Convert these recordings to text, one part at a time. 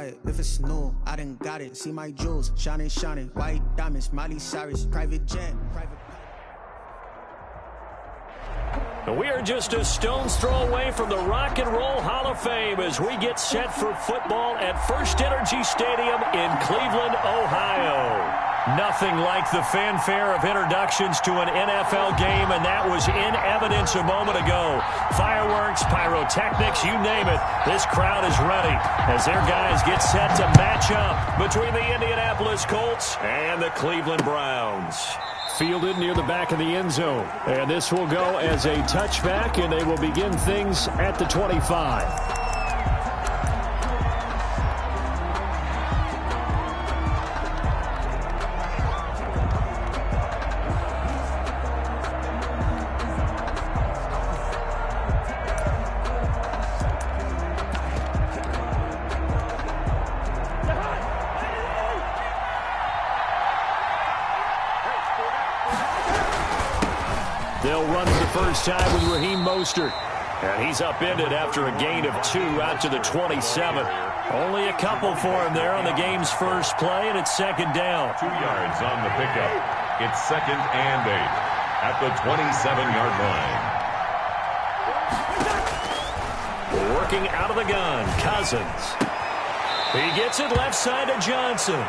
it if it's new. I done got it. See my jewels, shining, shining. White diamonds, Miley Cyrus, private jet, private. We are just a stone's throw away from the Rock and Roll Hall of Fame as we get set for football at First Energy Stadium in Cleveland, Ohio. Nothing like the fanfare of introductions to an NFL game, and that was in evidence a moment ago. Fireworks, pyrotechnics, you name it. This crowd is ready as their guys get set to match up between the Indianapolis Colts and the Cleveland Browns. Fielded near the back of the end zone. And this will go as a touchback, and they will begin things at the 25. They'll run it the first time with Raheem Mostert. And he's upended after a gain of 2 out to the 27. Only a couple for him there on the game's first play, and it's second down. 2 yards on the pickup. It's 2nd and 8 at the 27-yard line. Working out of the gun, Cousins. He gets it left side to Johnson.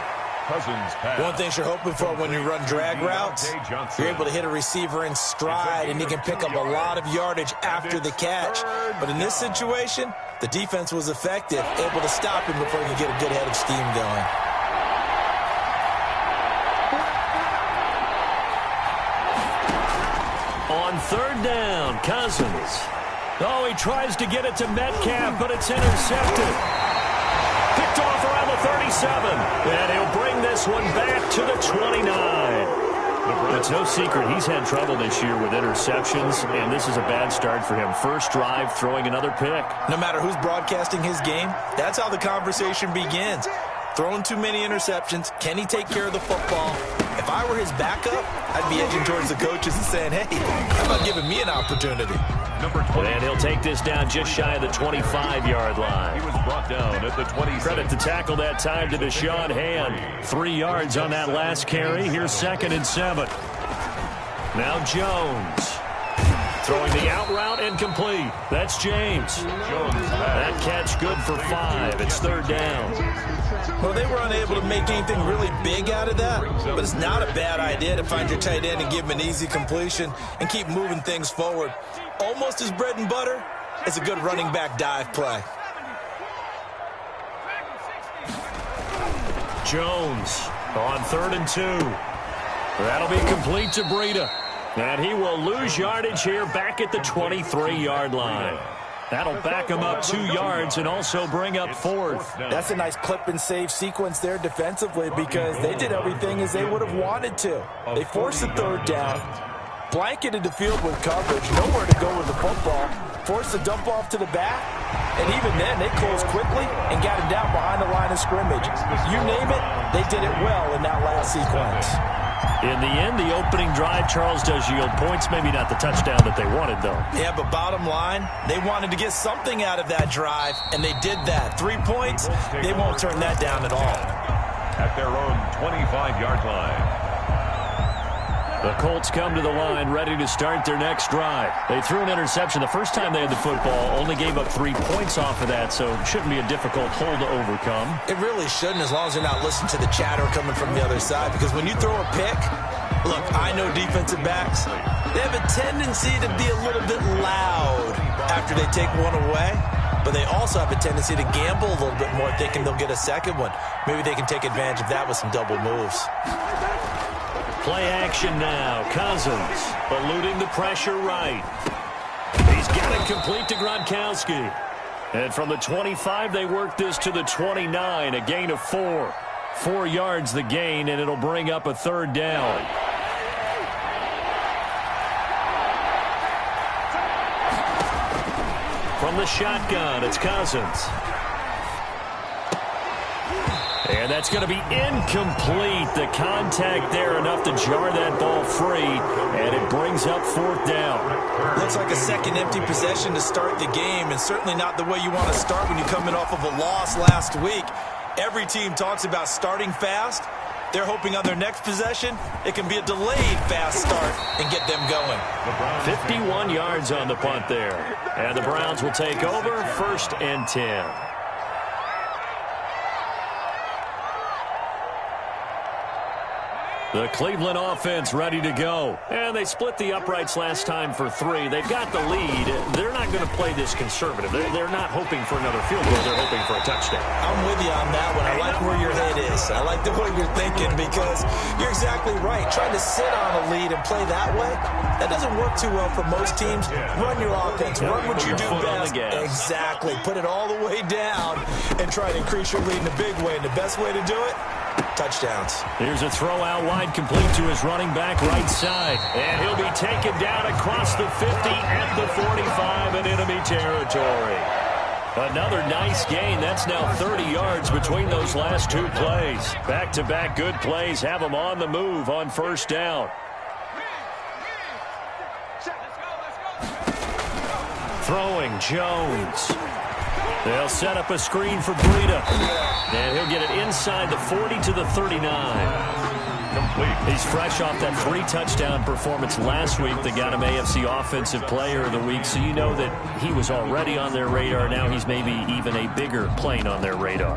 One thing you're hoping for when you run drag routes, you're able to hit a receiver in stride, and he can pick up a lot of yardage after the catch. But in this situation, the defense was effective, able to stop him before he could get a good head of steam going. On third down, Cousins. Oh, he tries to get it to Metcalf, but it's intercepted. Picked off around the 37, and he'll bring this one back to the 29. It's no secret he's had trouble this year with interceptions, and this is a bad start for him. First drive, throwing another pick. No matter who's broadcasting his game, that's how the conversation begins. Throwing too many interceptions, can he take care of the football? If I were his backup, I'd be edging towards the coaches and saying, hey, how about giving me an opportunity? And he'll take this down just shy of the 25-yard line. He was brought down at the 26. Credit to tackle that time to Deshaun Hand. 3 yards on that last carry. Here's 2nd and 7. Now Jones. Throwing the out route and complete. That's James. That catch good for 5. It's 3rd down. Well, they were unable to make anything really big out of that, but it's not a bad idea to find your tight end and give him an easy completion and keep moving things forward. Almost his bread and butter is a good running back dive play. Jones on 3rd and 2. That'll be complete to Breida. And he will lose yardage here back at the 23-yard line. That'll back him up 2 yards and also bring up 4th. That's a nice clip and save sequence there defensively because they did everything as they would have wanted to. They forced the 3rd down, blanketed the field with coverage, nowhere to go with the football, forced the dump off to the back, and even then they closed quickly and got him down behind the line of scrimmage. You name it, they did it well in that last sequence. In the end, the opening drive, Charles, does yield points. Maybe not the touchdown that they wanted, though. Yeah, but bottom line, they wanted to get something out of that drive, and they did that. 3 points, they won't turn that down at all. At their own 25-yard line. The Colts come to the line ready to start their next drive. They threw an interception the first time they had the football, only gave up 3 points off of that, so it shouldn't be a difficult hole to overcome. It really shouldn't, as long as they're not listening to the chatter coming from the other side, because when you throw a pick, look, I know defensive backs, they have a tendency to be a little bit loud after they take one away, but they also have a tendency to gamble a little bit more, thinking they'll get a second one. Maybe they can take advantage of that with some double moves. Play action now. Cousins eluding the pressure right. He's got it complete to Gronkowski. And from the 25, they work this to the 29, a gain of 4. 4 yards the gain, and it'll bring up a 3rd down. From the shotgun, it's Cousins. And that's going to be incomplete. The contact there enough to jar that ball free, and it brings up 4th down. Looks like a second empty possession to start the game, and certainly not the way you want to start when you're coming off of a loss last week. Every team talks about starting fast. They're hoping on their next possession, it can be a delayed fast start and get them going. 51 yards on the punt there. And the Browns will take over 1st and 10. The Cleveland offense ready to go. And they split the uprights last time for 3. They've got the lead. They're not going to play this conservative. They're not hoping for another field goal. They're hoping for a touchdown. I'm with you on that one. I like where your head is. I like the way you're thinking because you're exactly right. Trying to sit on a lead and play that way, that doesn't work too well for most teams. Run your offense. Run what you do best. Exactly. Put it all the way down and try to increase your lead in a big way. And the best way to do it, touchdowns. Here's a throw out wide complete to his running back right side. And he'll be taken down across the 50 at the 45 in enemy territory. Another nice gain. That's now 30 yards between those last 2 plays. Back-to-back good plays have them on the move on 1st down. Throwing Jones. They'll set up a screen for Breida. And he'll get it inside the 40 to the 39. Complete. He's fresh off that 3-touchdown performance last week that got him AFC Offensive Player of the Week, so you know that he was already on their radar. Now he's maybe even a bigger plane on their radar.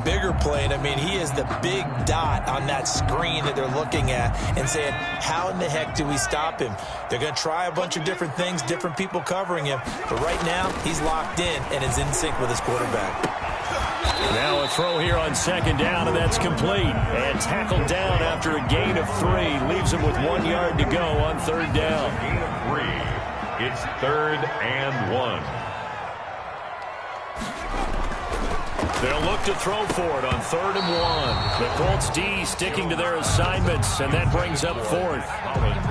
Bigger plane. I mean, he is the big dot on that screen that they're looking at and saying, how in the heck do we stop him? They're going to try a bunch of different things, different people covering him, but right now he's locked in and is in sync with his quarterback. Now a throw here on 2nd down, and that's complete. And tackled down after a gain of 3. Leaves him with 1 yard to go on 3rd down. Gain of 3. It's 3rd and 1. They'll look to throw for it on 3rd and 1. The Colts D sticking to their assignments, and that brings up 4th.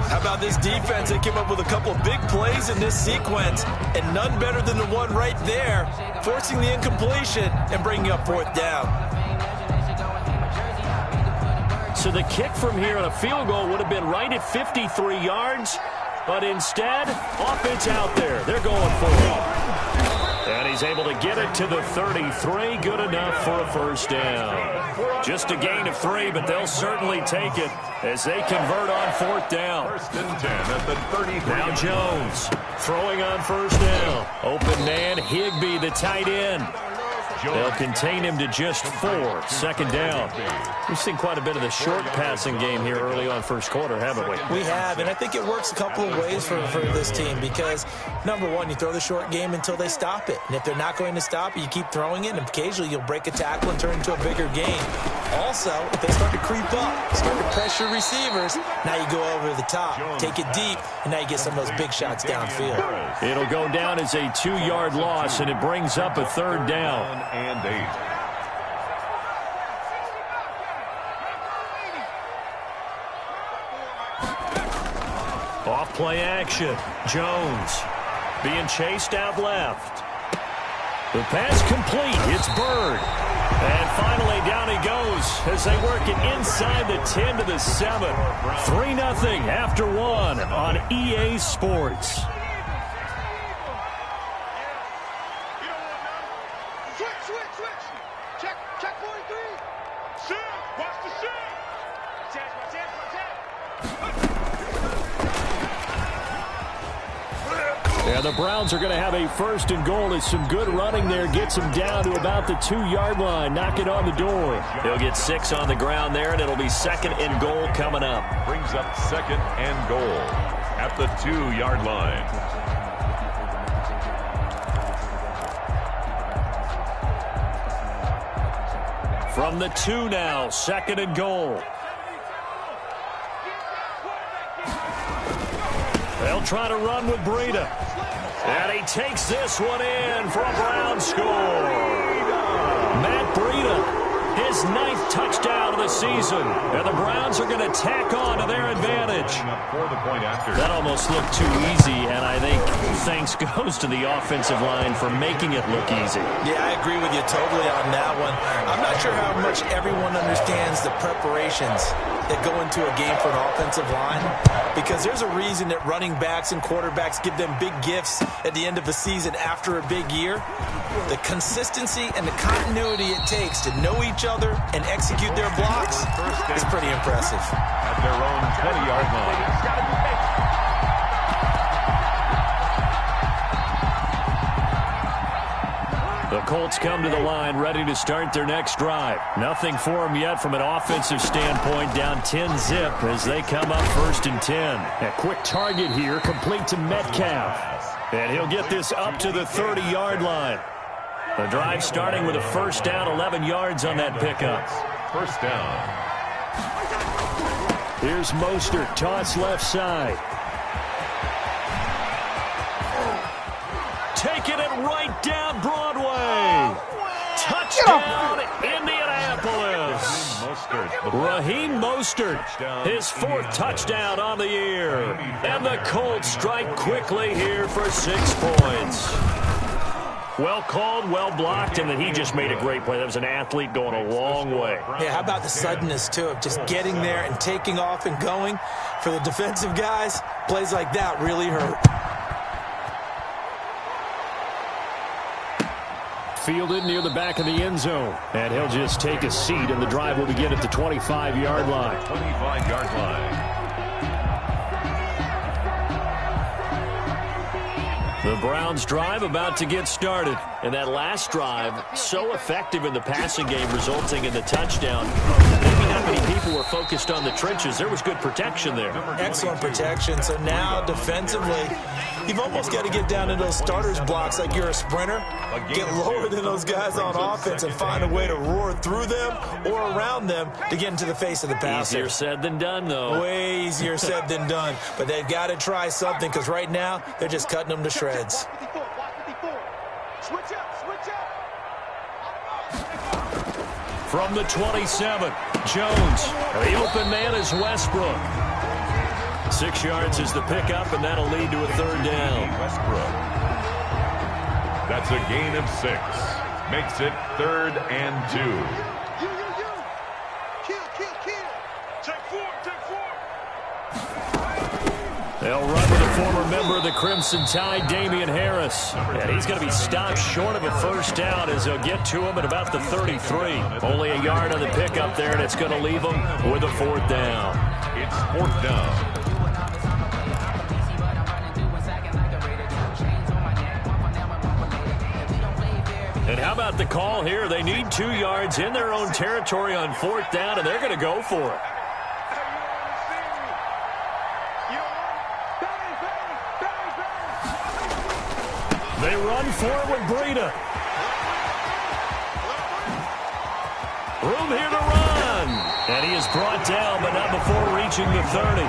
How about this defense? They came up with a couple of big plays in this sequence, and none better than the one right there, forcing the incompletion and bringing up 4th down. So the kick from here on a field goal would have been right at 53 yards, but instead, offense out there. They're going for it. And he's able to get it to the 33. Good enough for a 1st down. Just a gain of 3, but they'll certainly take it as they convert on 4th down. 1st and 10 at the 33. Now Jones throwing on 1st down. Open man, Higbee, the tight end. They'll contain him to just 4. 2nd down. We've seen quite a bit of the short passing game here early on 1st quarter, haven't we? We have, and I think it works a couple of ways for this team because, number one, you throw the short game until they stop it. And if they're not going to stop it, you keep throwing it, and occasionally you'll break a tackle and turn into a bigger gain. Also, if they start to creep up, start to pressure receivers, now you go over the top, take it deep, and now you get some of those big shots downfield. It'll go down as a 2-yard loss, and it brings up a 3rd down. And 8. Off play action. Jones being chased out left. The pass complete. It's Bird. And finally down he goes as they work it inside the 10 to the 7. 3-0 after 1 on EA Sports. And the Browns are going to have a 1st and goal as some good running there gets him down to about the 2-yard line. Knock it on the door. He'll get 6 on the ground there, and it'll be 2nd and goal coming up. Brings up 2nd and goal at the 2-yard line. From the 2 now, 2nd and goal. They'll try to run with Breida. And he takes this one in for a Brown score. Matt Breida, his 9th touchdown of the season. And the Browns are going to tack on to their advantage. That almost looked too easy, and I think thanks goes to the offensive line for making it look easy. Yeah, I agree with you totally on that one. I'm not sure how much everyone understands the preparations that go into a game for an offensive line, because there's a reason that running backs and quarterbacks give them big gifts at the end of a season after a big year. The consistency and the continuity it takes to know each other and execute their blocks is pretty impressive. At their own 20-yard line. The Colts come to the line ready to start their next drive. Nothing for them yet from an offensive standpoint, down 10-zip as they come up 1st and 10. A quick target here, complete to Metcalf. And he'll get this up to the 30-yard line. The drive starting with a first down, 11 yards on that pickup. First down. Here's Mostert, toss left side. Taking it right down Broadway. Touchdown, Indianapolis. Raheem Mostert, his 4th touchdown on the year. And the Colts strike quickly here for 6 points. Well called, well blocked, and then he just made a great play. That was an athlete going a long way. Yeah, how about the suddenness, too, of just getting there and taking off and going? For the defensive guys, plays like that really hurt. Fielded near the back of the end zone. And he'll just take a seat, and the drive will begin at the 25-yard line. 25-yard line. The Browns drive about to get started. And that last drive, so effective in the passing game, resulting in the touchdown. Maybe not many people were focused on the trenches. There was good protection there. Excellent protection. So now, defensively, you've almost got to get down to those starters blocks like you're a sprinter. Get lower than those guys on offense and find a way to roar through them or around them to get into the face of the passer. Easier said than done, though. Way easier said than done. But they've got to try something, because right now, they're just cutting them to shreds. From the 27, Jones. The open man is Westbrook. 6 yards is the pickup, and that'll lead to a 3rd down. Westbrook. That's a gain of 6. Makes it 3rd and 2. They'll run with a former member of the Crimson Tide, Damian Harris. And he's going to be stopped short of a first down as they'll get to him at about the 33. Only a yard on the pickup there, and it's going to leave him with a 4th down. It's 4th down. And how about the call here? They need 2 yards in their own territory on 4th down, and they're going to go for it. They run for it with Breida. Room here to run. And he is brought down, but not before reaching the 30.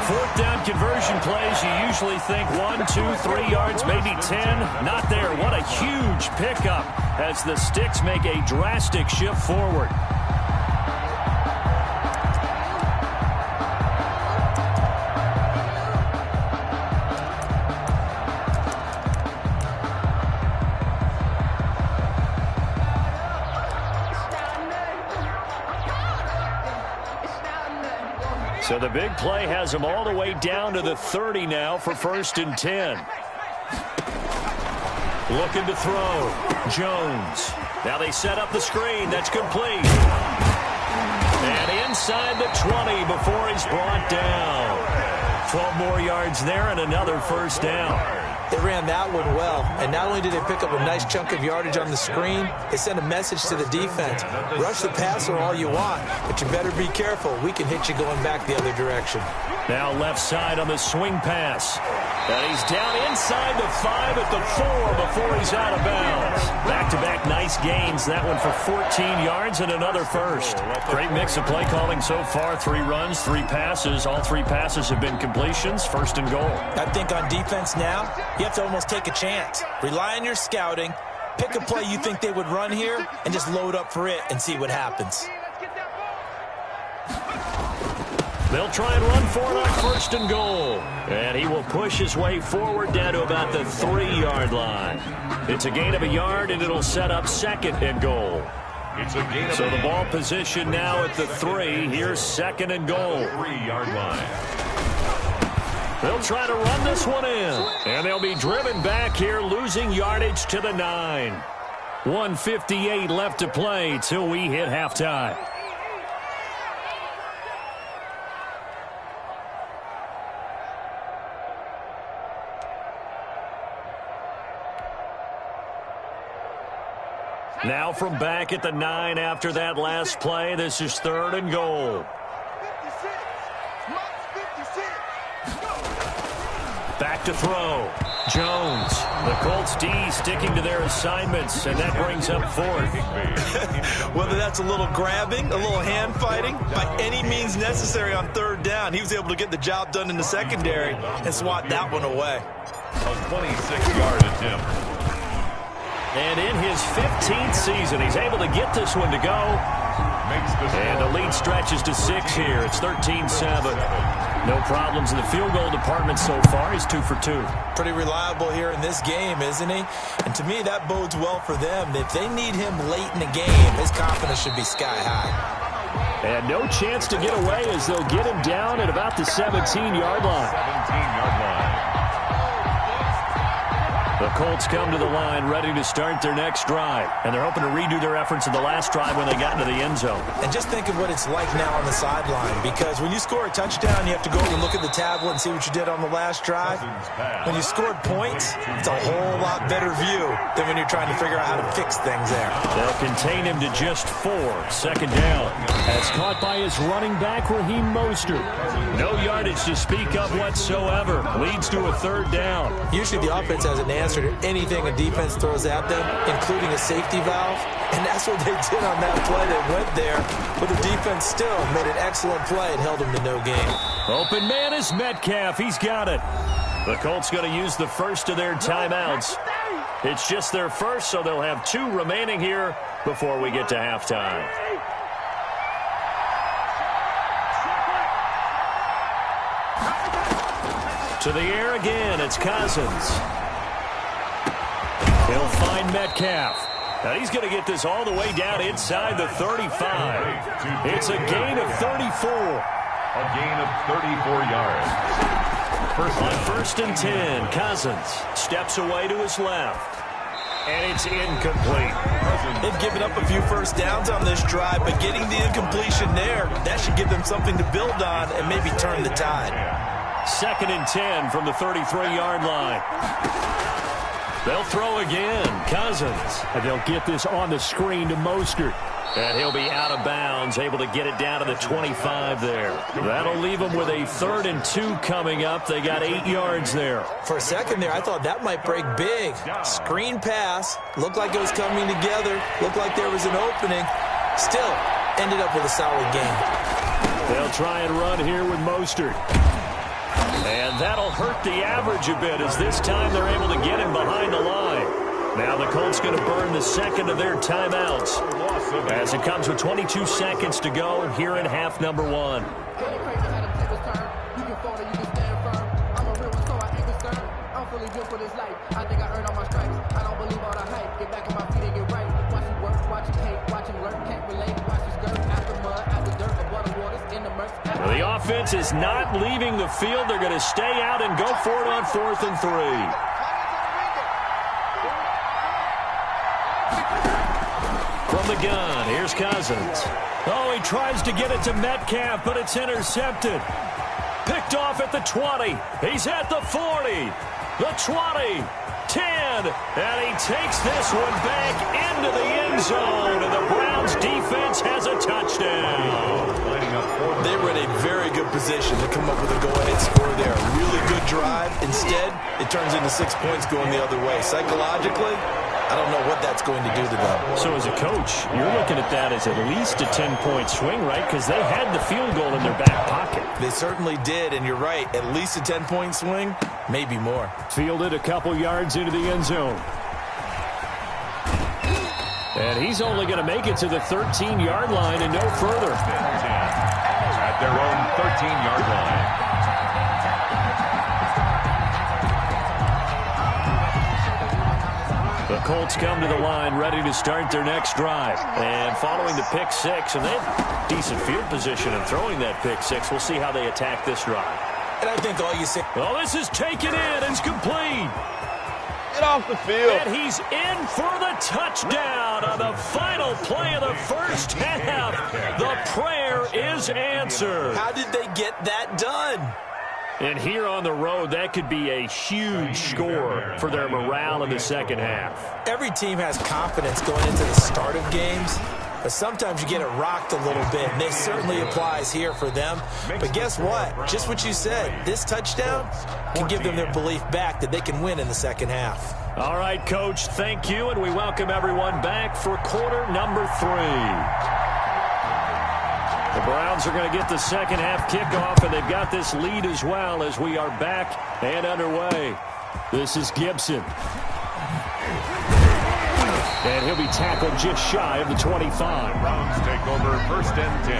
4th down conversion plays, you usually think 1, 2, 3 yards, maybe 10. Not there. What a huge pickup as the Sticks make a drastic shift forward. So the big play has them all the way down to the 30 now for 1st and 10. Looking to throw. Jones. Now they set up the screen. That's complete. And inside the 20 before he's brought down. 12 more yards there and another first down. They ran that one well, and not only did they pick up a nice chunk of yardage on the screen, they sent a message to the defense. Rush the passer all you want, but you better be careful. We can hit you going back the other direction. Now left side on the swing pass. And he's down inside the 5 at the 4 before he's out of bounds. Back-to-back nice gains. That one for 14 yards and another first. Great mix of play calling so far. 3 runs, 3 passes. All 3 passes have been completions. 1st and goal. I think on defense now, you have to almost take a chance. Rely on your scouting. Pick a play you think they would run here and just load up for it and see what happens. They'll try and run for it on 1st and goal. And he will push his way forward down to about the 3-yard line. It's a gain of a yard, and it'll set up 2nd and goal. It's a gain of So the ball position now at the 3. Here's 2nd and goal. 3-yard line. They'll try to run this one in. And they'll be driven back here, losing yardage to the 9. 1:58 left to play till we hit halftime. Now from back at the 9 after that last play, this is 3rd and goal. Back to throw. Jones. The Colts D sticking to their assignments, and that brings up 4th. Whether that's a little grabbing, a little hand fighting, by any means necessary on 3rd down, he was able to get the job done in the secondary and swat that one away. A 26-yard attempt. And in his 15th season, he's able to get this one to go. And the lead stretches to 6 here. It's 13-7. No problems in the field goal department so far. He's 2 for 2. Pretty reliable here in this game, isn't he? And to me, that bodes well for them. If they need him late in the game, his confidence should be sky high. And no chance to get away as they'll get him down at about the 17-yard line. 17-yard line. The Colts come to the line ready to start their next drive. And they're hoping to redo their efforts of the last drive when they got into the end zone. And just think of what it's like now on the sideline. Because when you score a touchdown, you have to go over and look at the tablet and see what you did on the last drive. When you scored points, it's a whole lot better view than when you're trying to figure out how to fix things there. They'll contain him to just 4. 2nd down. That's caught by his running back, Raheem Mostert. No yardage to speak of whatsoever. Leads to a 3rd down. Usually the offense has an answer to anything a defense throws at them, including a safety valve. And that's what they did on that play. They went there, but the defense still made an excellent play and held them to no gain. Open man is Metcalf. He's got it. The Colts going to use the first of their timeouts. It's just their first, so they'll have 2 remaining here before we get to halftime. To the air again, it's Cousins. He'll find Metcalf. Now he's going to get this all the way down inside the 35. It's a gain of 34. A gain of 34 yards. On 1st and 10, Cousins steps away to his left. And it's incomplete. They've given up a few first downs on this drive, but getting the incompletion there, that should give them something to build on and maybe turn the tide. 2nd and 10 from the 33-yard line. They'll throw again. Cousins. And they'll get this on the screen to Mostert. And he'll be out of bounds, able to get it down to the 25 there. That'll leave them with a 3rd and 2 coming up. They got 8 yards there. For a second there, I thought that might break big. Screen pass. Looked like it was coming together. Looked like there was an opening. Still ended up with a solid game. They'll try and run here with Mostert. And that'll hurt the average a bit as this time they're able to get him behind the line. Now the Colts going to burn the 2nd of their timeouts as it comes with 22 seconds to go here in half number 1. The offense is not leaving the field. They're going to stay out and go for it on 4th and 3. From the gun, here's Cousins. Oh, he tries to get it to Metcalf, but it's intercepted. Picked off at the 20. He's at the 40. The 20. 10. And he takes this one back into the end zone. And the Browns defense has a touchdown. They were in a very good position to come up with a go-ahead score there. A really good drive. Instead, it turns into 6 points going the other way. Psychologically, I don't know what that's going to do to them. So as a coach, you're looking at that as at least a 10-point swing, right? Because they had the field goal in their back pocket. They certainly did, and you're right. At least a 10-point swing, maybe more. Fielded a couple yards into the end zone. And he's only going to make it to the 13-yard line and no further. At their own 13-yard line. The Colts come to the line, ready to start their next drive. And following the pick six, and they have decent field position in throwing that pick six. We'll see how they attack this drive. And I think all you see... Oh, this is taken in. It's complete. Get off the field. And he's in for the touchdown on the final play of the first half. The prayer is answered. How did they get that done? And here on the road, that could be a huge score for their morale in the second half. Every team has confidence going into the start of games, but sometimes you get it rocked a little bit, and this certainly applies here for them. But guess what? Just what you said, this touchdown can give them their belief back that they can win in the second half. All right, Coach, thank you, and we welcome everyone back for quarter number 3. The Browns are going to get the second half kickoff, and they've got this lead as well as we are back and underway. This is Gibson. And he'll be tackled just shy of the 25. Browns take over 1st and 10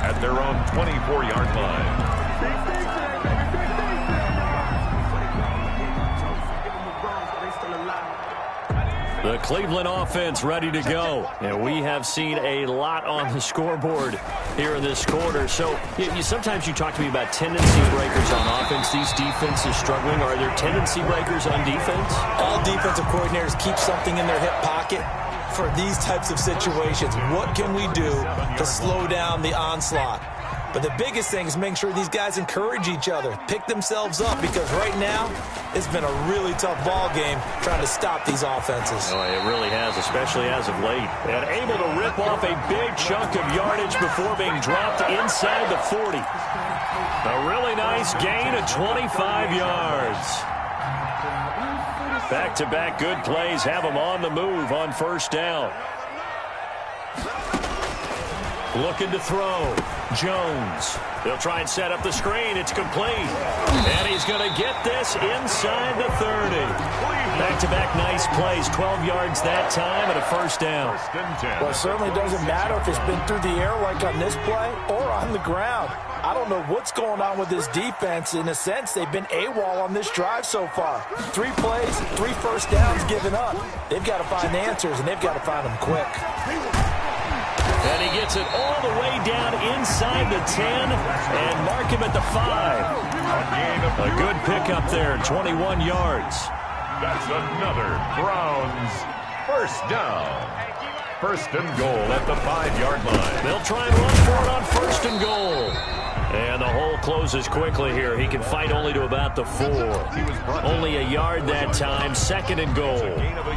at their own 24-yard line. The Cleveland offense ready to go. And we have seen a lot on the scoreboard here in this quarter. So sometimes you talk to me about tendency breakers on offense. These defenses struggling. Are there tendency breakers on defense? All defensive coordinators keep something in their hip pocket for these types of situations. What can we do to slow down the onslaught? But the biggest thing is making sure these guys encourage each other, pick themselves up, because right now it's been a really tough ball game trying to stop these offenses. Oh, it really has, especially as of late. And able to rip off a big chunk of yardage before being dropped inside the 40. A really nice gain of 25 yards. Back-to-back good plays have them on the move on first down. Looking to throw. Jones. They'll try and set up the screen. It's complete. And he's going to get this inside the 30. Back-to-back nice plays. 12 yards that time and a first down. Well, it certainly doesn't matter if it's been through the air like on this play or on the ground. I don't know what's going on with this defense. In a sense, they've been AWOL on this drive so far. 3 plays, 3 first downs given up. They've got to find answers, and they've got to find them quick. And he gets it all the way down inside the 10 and mark him at the 5. A good pickup there, 21 yards. That's another Browns first down. 1st and goal at the 5-yard line. They'll try and run for it on 1st and goal. And the hole closes quickly here. He can fight only to about the 4. Only a yard that time. 2nd and goal.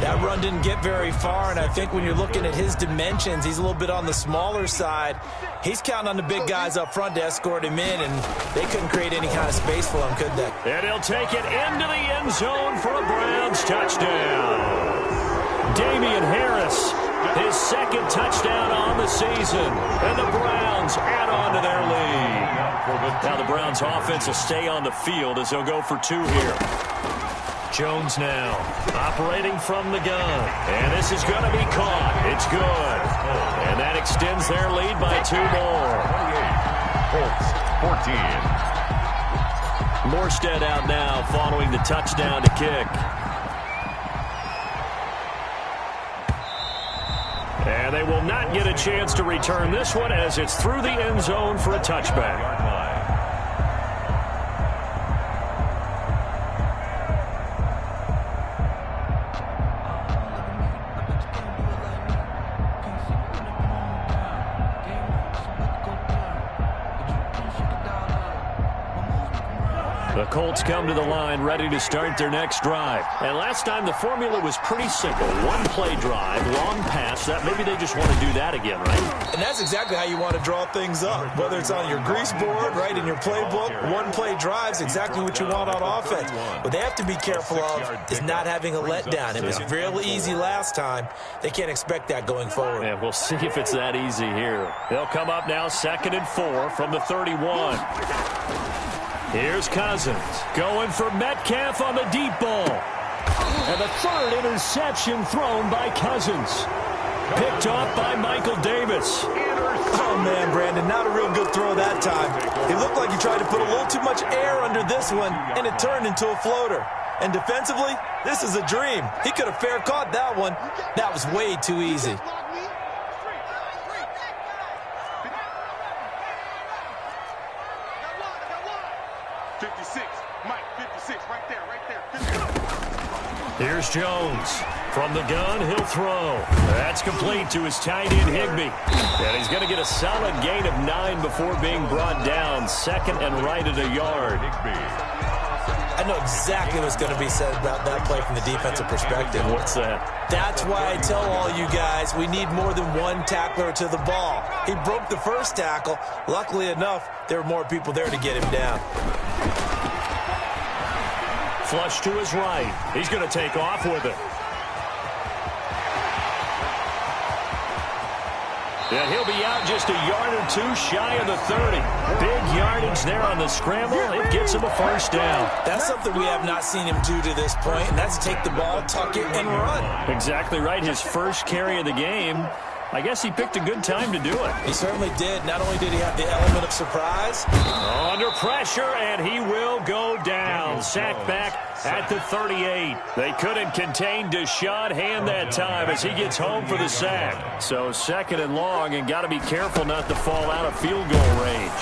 That run didn't get very far, and I think when you're looking at his dimensions, he's a little bit on the smaller side. He's counting on the big guys up front to escort him in, and they couldn't create any kind of space for him, could they? And he'll take it into the end zone for a Browns touchdown. Damian Harris, his 2nd touchdown on the season. And the Browns add on to their lead. Now the Browns offense will stay on the field as they'll go for 2 here. Jones now operating from the gun. And this is going to be caught. It's good. And that extends their lead by 2 more. 28, Colts 14. Morstead out now following the touchdown to kick. And they will not get a chance to return this one as it's through the end zone for a touchback. The Colts come to the line ready to start their next drive. And last time the formula was pretty simple. 1-play drive, long pass. Maybe they just want to do that again, right? And that's exactly how you want to draw things up. Whether it's on your grease board, right, in your playbook, 1-play drive's exactly what you want on offense. What they have to be careful of is not having a letdown. It was real easy last time. They can't expect that going forward. And we'll see if it's that easy here. They'll come up now 2nd and 4 from the 31. Here's Cousins going for Metcalf on the deep ball. And the 3rd interception thrown by Cousins. Picked off by Michael Davis. Oh, man, Brandon, not a real good throw that time. It looked like he tried to put a little too much air under this one, and it turned into a floater. And defensively, this is a dream. He could have fair caught that one. That was way too easy. Here's Jones. From the gun, he'll throw. That's complete to his tight end, Higbee. And he's going to get a solid gain of 9 before being brought down. Second and right at a yard. I know exactly what's going to be said about that play from the defensive perspective. What's that? That's why I tell all you guys we need more than one tackler to the ball. He broke the first tackle. Luckily enough, there were more people there to get him down. Flush to his right. He's going to take off with it. And he'll be out just a yard or two shy of the 30. Big yardage there on the scramble. It gets him a first down. That's something we have not seen him do to this point, and that's take the ball, tuck it, and run. Exactly right. His first carry of the game. I guess he picked a good time to do it. He certainly did. Not only did he have the element of surprise. Under pressure, and he will go down. Sacked back at the 38. They couldn't contain Deshaun Hand that time as he gets home for the sack. So second and long, and got to be careful not to fall out of field goal range.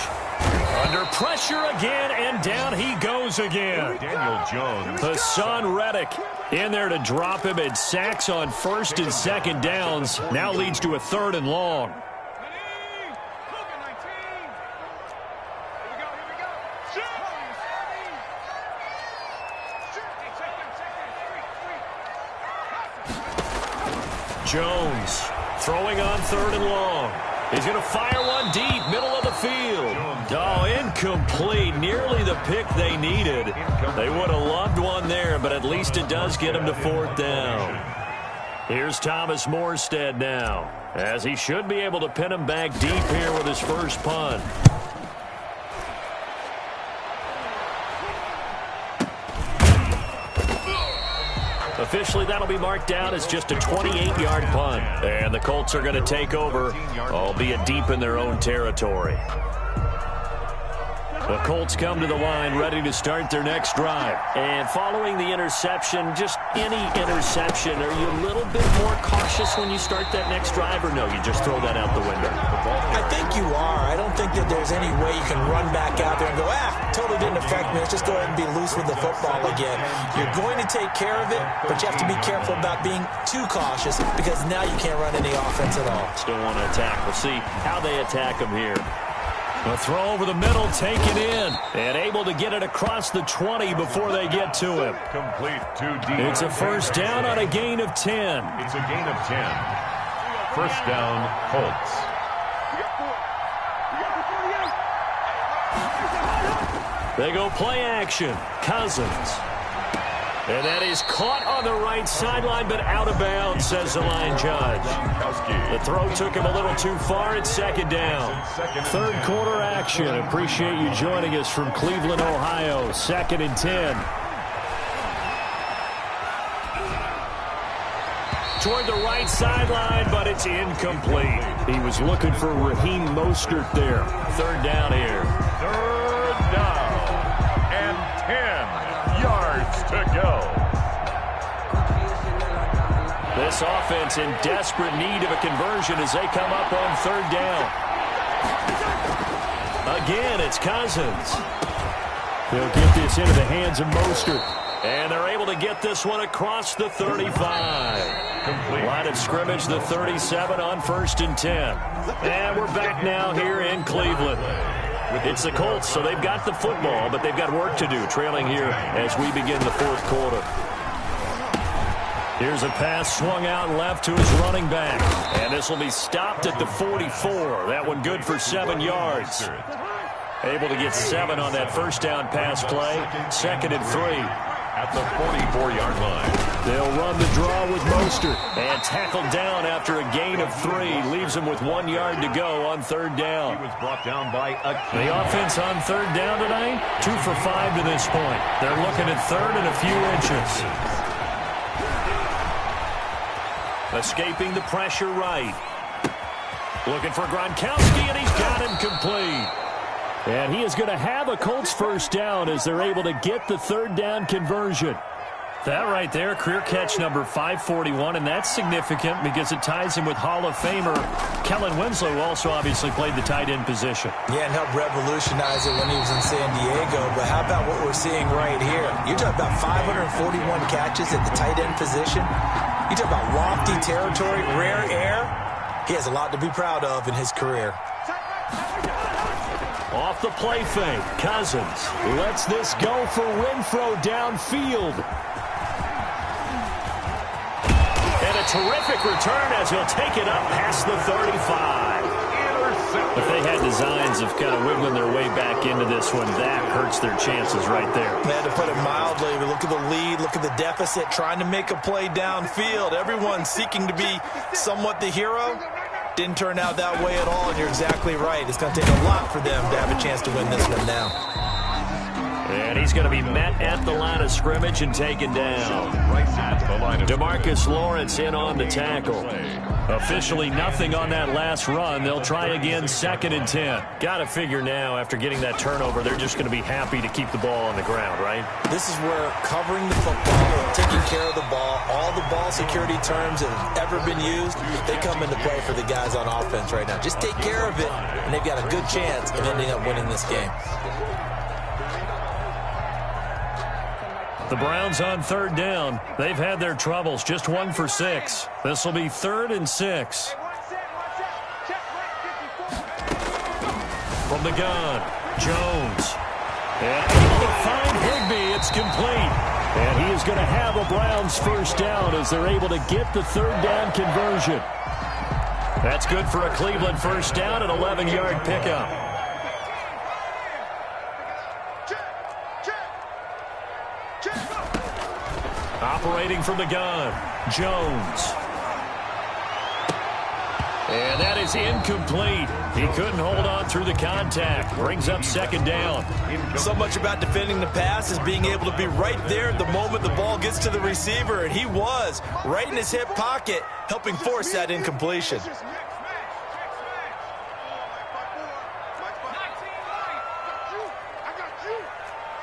Under pressure again, and down he goes again. Daniel Jones. Hassan Reddick in there to drop him, and sacks on first and second downs. Now leads to a third and long. Jones throwing on third and long. He's going to fire one deep, middle of the field. Oh, incomplete. Nearly the pick they needed. They would have loved one there, but at least it does get him to fourth down. Here's Thomas Morstead now, as he should be able to pin him back deep here with his first punt. Officially, that'll be marked down as just a 28-yard punt. And the Colts are going to take over, albeit deep in their own territory. The Colts come to the line ready to start their next drive. And following the interception, just any interception, are you a little bit more cautious when you start that next drive, or no, you just throw that out the window? I think you are. I don't think that there's any way you can run back out there and go, totally didn't affect me. Let's just go ahead and be loose with the football again. You're going to take care of it, but you have to be careful about being too cautious because now you can't run any offense at all. Still want to attack. We'll see how they attack him here. A throw over the middle, taken in, and able to get it across the 20 before they get to him. Complete to deep. It's a first down on a gain of 10. It's a gain of 10. First down, Colts. They go play action. Cousins. And that is caught on the right sideline, but out of bounds, says the line judge. The throw took him a little too far. It's second down. Third quarter action. Appreciate you joining us from Cleveland, Ohio. Second and 10. Toward the right sideline, but it's incomplete. He was looking for Raheem Mostert there. Third down here. Third down. And 10 yards to go. This offense in desperate need of a conversion as they come up on third down. Again, it's Cousins. They'll get this into the hands of Mostert. And they're able to get this one across the 35. Complete. Line of scrimmage, the 37 on first and 10. And we're back now here in Cleveland. It's the Colts, so they've got the football, but they've got work to do, trailing here as we begin the fourth quarter. Here's a pass swung out left to his running back. And this will be stopped at the 44. That one good for 7 yards. Able to get 7 on that first down pass play. Second and 3. At the 44-yard line. They'll run the draw with Mostert. And tackled down after a gain of 3. Leaves him with 1 yard to go on third down. He was brought down by The offense on third down tonight, 2 for 5 to this point. They're looking at third and a few inches. Escaping the pressure right. Looking for Gronkowski, and he's got him complete. And he is going to have a Colts first down as they're able to get the third down conversion. That right there, career catch number 541, and that's significant because it ties him with Hall of Famer Kellen Winslow, who also obviously played the tight end position. Yeah, and helped revolutionize it when he was in San Diego. But how about what we're seeing right here? You're talking about 541 catches at the tight end position. You talk about lofty territory, rare air. He has a lot to be proud of in his career. Off the play fake, Cousins lets this go for Renfro downfield. And a terrific return as he'll take it up past the 35. If they had designs of kind of wiggling their way back into this one, that hurts their chances right there. Man, to put it mildly, look at the lead, look at the deficit, trying to make a play downfield. Everyone seeking to be somewhat the hero. Didn't turn out that way at all, and you're exactly right. It's going to take a lot for them to have a chance to win this one now. And he's going to be met at the line of scrimmage and taken down. DeMarcus Lawrence in on the tackle. Officially nothing on that last run. They'll try again, 2nd and 10. Got to figure now, after getting that turnover, they're just going to be happy to keep the ball on the ground, right? This is where covering the football, taking care of the ball, all the ball security terms that have ever been used, they come into play for the guys on offense right now. Just take care of it, and they've got a good chance of ending up winning this game. The Browns on 3rd down. They've had their troubles, just 1 for 6. This will be 3rd and 6. From the gun, Jones. And able to find Higbee. It's complete. And he is going to have a Browns first down as they're able to get the 3rd down conversion. That's good for a Cleveland first down, an 11-yard pickup. Operating from the gun, Jones. And that is incomplete. He couldn't hold on through the contact. Brings up 2nd down. So much about defending the pass is being able to be right there at the moment the ball gets to the receiver, and he was right in his hip pocket, helping force that incompletion.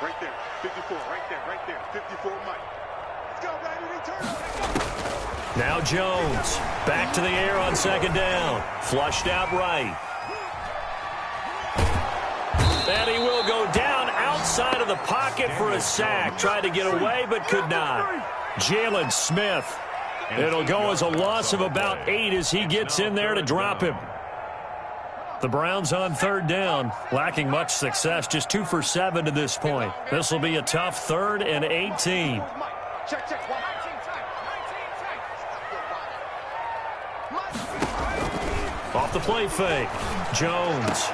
Right there, 54, right there, 54, Mike. Now Jones, back to the air on 2nd down. Flushed out right. And he will go down outside of the pocket for a sack. Tried to get away, but could not. Jalen Smith. It'll go as a loss of about 8 as he gets in there to drop him. The Browns on 3rd down, lacking much success, just 2 for 7 to this point. This will be a tough 3rd and 18. Off the play fake, Jones.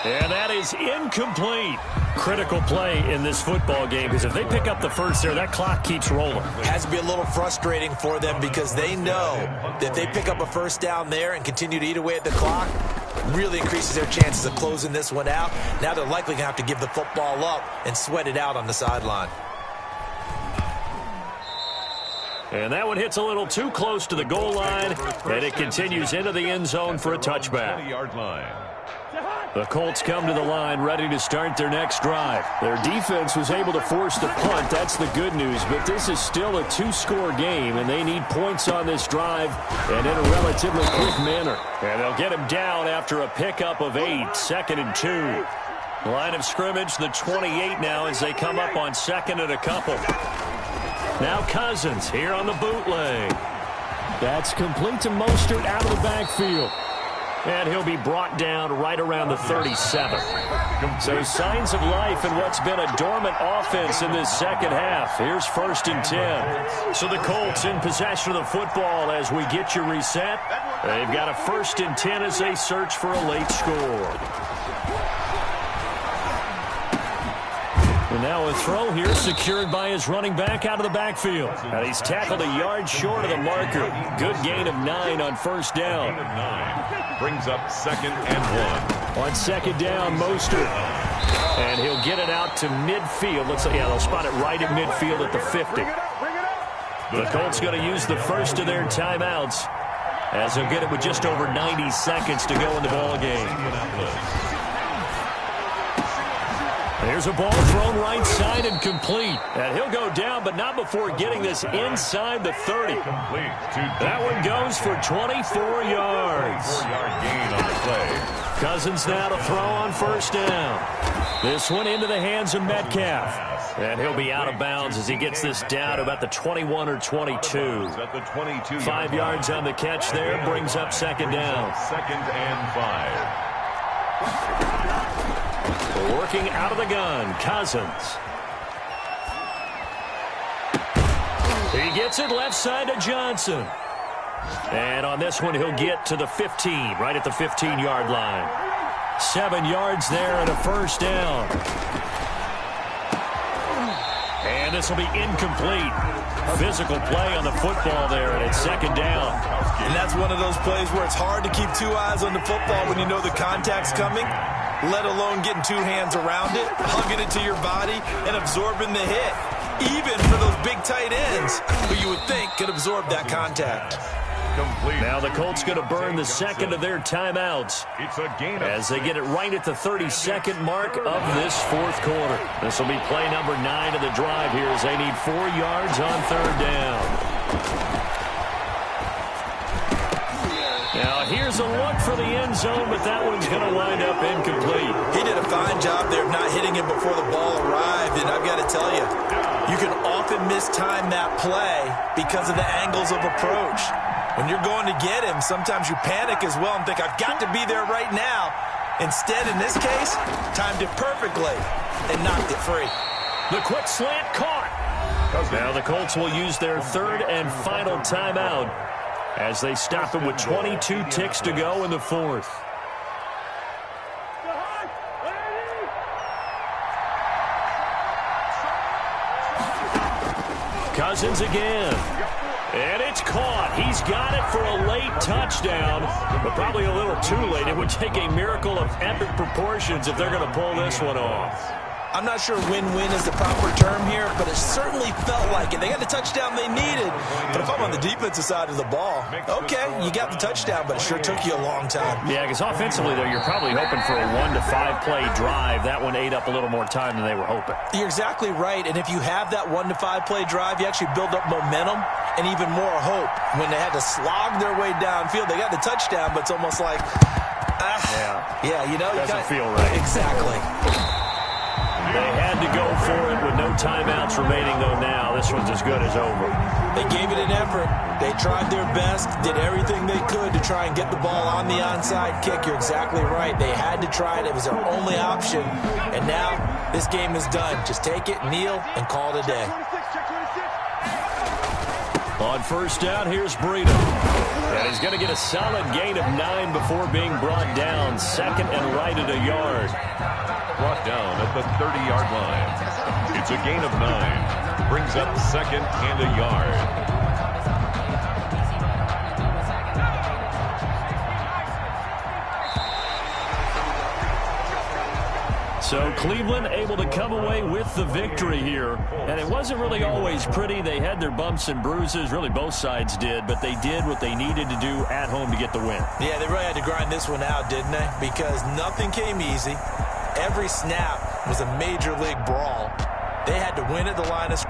And that is incomplete. Critical play in this football game, because if they pick up the first there, that clock keeps rolling. Has to be a little frustrating for them because they know that if they pick up a first down there and continue to eat away at the clock, really increases their chances of closing this one out. Now they're likely going to have to give the football up and sweat it out on the sideline. And that one hits a little too close to the goal line, and it continues into the end zone for a touchback. The Colts come to the line ready to start their next drive. Their defense was able to force the punt. That's the good news, but this is still a 2-score game, and they need points on this drive and in a relatively quick manner. And they'll get him down after a pickup of 8, 2nd and 2. Line of scrimmage, the 28 now as they come up on 2nd and a couple. Now Cousins here on the bootleg. That's complete to Mostert out of the backfield. And he'll be brought down right around the 37. So signs of life in what's been a dormant offense in this second half. Here's 1st and 10. So the Colts in possession of the football as we get you reset. They've got a 1st and 10 as they search for a late score. And now a throw here secured by his running back out of the backfield. And he's tackled a yard short of the marker. Good gain of 9 on 1st down. Brings up 2nd and 1. On 2nd down, Mostert. And he'll get it out to midfield. Looks like, yeah, they'll spot it right at midfield at the 50. The Colts going to use the first of their timeouts as they'll get it with just over 90 seconds to go in the ball game. There's a ball thrown right side and complete. And he'll go down, but not before getting this inside the 30. That one goes for 24 yards. 4-yard gain on the play. Cousins now to throw on first down. This one into the hands of Metcalf. And he'll be out of bounds as he gets this down to about the 21 or 22. 5 yards on the catch there, brings up second down. 2nd and 5. Working out of the gun, Cousins. He gets it left side to Johnson. And on this one, he'll get to the 15, right at the 15-yard line. 7 yards there and a first down. And this will be incomplete. Physical play on the football there, and it's second down. And that's one of those plays where it's hard to keep 2 eyes on the football when you know the contact's coming, let alone getting 2 hands around it, hugging it to your body, and absorbing the hit. Even for those big tight ends who you would think could absorb that contact. Now the Colts going to burn the second of their timeouts as they get it right at the 32nd mark of this fourth quarter. This will be play number 9 of the drive here as they need 4 yards on third down. Now here's a look for the end zone, but that one's going to wind up incomplete. He did a fine job there of not hitting him before the ball arrived, and I've got to tell you, you can often mistime that play because of the angles of approach. When you're going to get him, sometimes you panic as well and think, I've got to be there right now. Instead, in this case, timed it perfectly and knocked it free. The quick slant caught. Now the Colts will use their third and final timeout as they stop it with 22 ticks to go in the fourth. Cousins again. And it's caught. He's got it for a late touchdown, but probably a little too late. It would take a miracle of epic proportions if they're going to pull this one off. I'm not sure win-win is the proper term here, but it certainly felt like it. They got the touchdown they needed, but if I'm on the defensive side of the ball, okay, you got the touchdown, but it sure took you a long time. Yeah, because offensively, though, you're probably hoping for a 1 to 5 play drive. That one ate up a little more time than they were hoping. You're exactly right, and if you have that 1 to 5 play drive, you actually build up momentum and even more hope. When they had to slog their way downfield, they got the touchdown, but it's almost like, yeah, you know, doesn't feel right. Exactly. They had to go for it with no timeouts remaining, though, now. This one's as good as over. They gave it an effort. They tried their best, did everything they could to try and get the ball on the onside kick. You're exactly right. They had to try it. It was their only option. And now this game is done. Just take it, kneel, and call it a day. On first down, here's Breida. And he's going to get a solid gain of 9 before being brought down. Second and right at a yard. Brought down at the 30-yard line. It's a gain of 9. Brings up second and a yard. So Cleveland able to come away with the victory here. And it wasn't really always pretty. They had their bumps and bruises. Really, both sides did. But they did what they needed to do at home to get the win. Yeah, they really had to grind this one out, didn't they? Because nothing came easy. Every snap was a major league brawl. They had to win at the line of scrimmage.